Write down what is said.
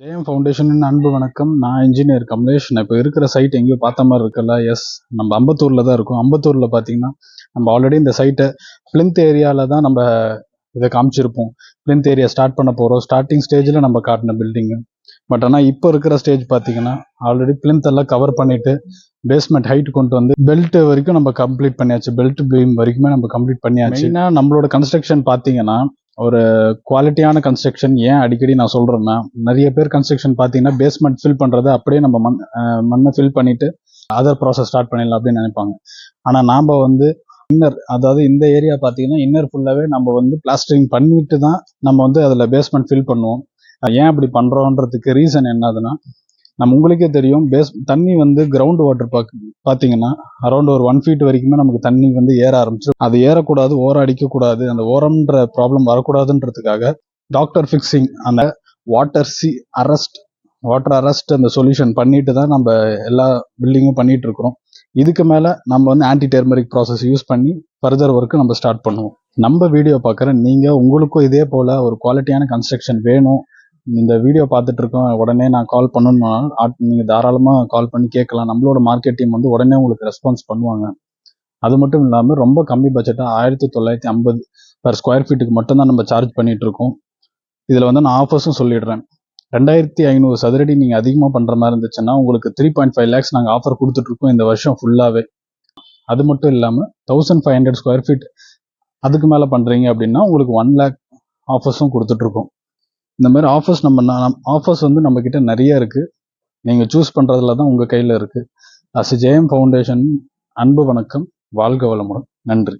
ஜெயம் foundation அன்பு வணக்கம். நான் இன்ஜினியர் கமலேஷ். நான் இப்போ இருக்கிற சைட் எங்கேயோ பார்த்த மாதிரி இருக்குல்ல? எஸ், நம்ம அம்பத்தூரில் தான் இருக்கும். அம்பத்தூரில் பார்த்தீங்கன்னா நம்ம ஆல்ரெடி இந்த சைட்டை பிளிந்த் ஏரியாவில் தான் நம்ம இதை காமிச்சிருப்போம். பிளிந்த் ஏரியா ஸ்டார்ட் பண்ண போகிறோம். ஸ்டார்டிங் ஸ்டேஜில் நம்ம காட்டின பில்டிங்கு. பட் ஆனால் இப்போ இருக்கிற ஸ்டேஜ் பார்த்தீங்கன்னா ஆல்ரெடி பிளிந்த் எல்லாம் கவர் பண்ணிட்டு பேஸ்மெண்ட் ஹைட் கொண்டு வந்து பெல்ட் வரைக்கும் நம்ம கம்ப்ளீட் பண்ணியாச்சு. பெல்ட் பீம் வரைக்குமே நம்ம கம்ப்ளீட் பண்ணியாச்சு. மெயினாக நம்மளோட கன்ஸ்ட்ரக்ஷன் பார்த்தீங்கன்னா ஒரு குவாலிட்டியான கன்ஸ்ட்ரக்ஷன். ஏன் அடிக்கடி நான் சொல்றேன்னா, நிறைய பேர் கன்ஸ்ட்ரக்ஷன் பார்த்தீங்கன்னா பேஸ்மெண்ட் ஃபில் பண்றது அப்படியே நம்ம மண்ணை ஃபில் பண்ணிட்டு அதர் ப்ராசஸ் ஸ்டார்ட் பண்ணிடலாம் அப்படின்னு நினைப்பாங்க. ஆனால் நாம் வந்து இன்னர், அதாவது இந்த ஏரியா பார்த்தீங்கன்னா இன்னர் ஃபுல்லாகவே நம்ம வந்து பிளாஸ்டரிங் பண்ணிட்டு தான் நம்ம வந்து அதில் பேஸ்மெண்ட் ஃபில் பண்ணுவோம். ஏன் அப்படி பண்ணுறோன்றதுக்கு ரீசன் என்னதுன்னா, நம்ம உங்களுக்கே தெரியும், தண்ணி வந்து கிரவுண்ட் வாட்டர் பார்த்தீங்கன்னா அரௌண்ட் ஒரு 1 feet வரைக்குமே நமக்கு தண்ணி வந்து ஏற ஆரம்பிச்சிடும். அது ஏறக்கூடாது, ஓரம் அடிக்கக்கூடாது, அந்த ஓரம்ன்ற ப்ராப்ளம் வரக்கூடாதுன்றதுக்காக டாக்டர் ஃபிக்ஸிங், அந்த வாட்டர் அரெஸ்ட் அந்த சொல்யூஷன் பண்ணிட்டு தான் நம்ம எல்லா பில்டிங்கும் பண்ணிட்டு இருக்கிறோம். இதுக்கு மேலே நம்ம வந்து ஆன்டி டெர்மரிக் ப்ராசஸ் யூஸ் பண்ணி ஃபர்தர் ஒர்க்கு நம்ம ஸ்டார்ட் பண்ணுவோம். நம்ம வீடியோ பார்க்குற நீங்கள் உங்களுக்கும் இதே போல் ஒரு குவாலிட்டியான கன்ஸ்ட்ரக்ஷன் வேணும், இந்த வீடியோ பார்த்துட்டு இருக்கோம், உடனே நான் கால் பண்ணணும்னா நீங்கள் தாராளமாக கால் பண்ணி கேட்கலாம். நம்மளோட மார்க்கெட் டீம் வந்து உடனே உங்களுக்கு ரெஸ்பான்ஸ் பண்ணுவாங்க. அது மட்டும் இல்லாமல் ரொம்ப கம்மி பட்ஜெட்டாக 1950 பர் ஸ்கொயர் ஃபீட்டுக்கு மட்டும்தான் நம்ம சார்ஜ் பண்ணிட்டு இருக்கோம். இதில் வந்து நான் ஆஃபர்ஸும் சொல்லிடுறேன். 2500 சதுரடி நீங்கள் அதிகமாக பண்ணுற மாதிரி இருந்துச்சுன்னா உங்களுக்கு 3.5 lakhs நாங்கள் ஆஃபர் கொடுத்துட்ருக்கோம் இந்த வருஷம் ஃபுல்லாகவே. அது மட்டும் இல்லாமல் 1500 ஸ்கொயர் ஃபீட் அதுக்கு மேலே பண்ணுறீங்க அப்படின்னா உங்களுக்கு 1 lakh ஆஃபர்ஸும் கொடுத்துட்ருக்கோம். இந்த மாதிரி ஆஃபர்ஸ் வந்து நம்ம கிட்ட நிறைய இருக்கு. நீங்க சூஸ் பண்றதுல தான் உங்க கையில இருக்கு. ஜெயம் ஃபவுண்டேஷன் அன்பு வணக்கம். வாழ்க வளமுடன். நன்றி.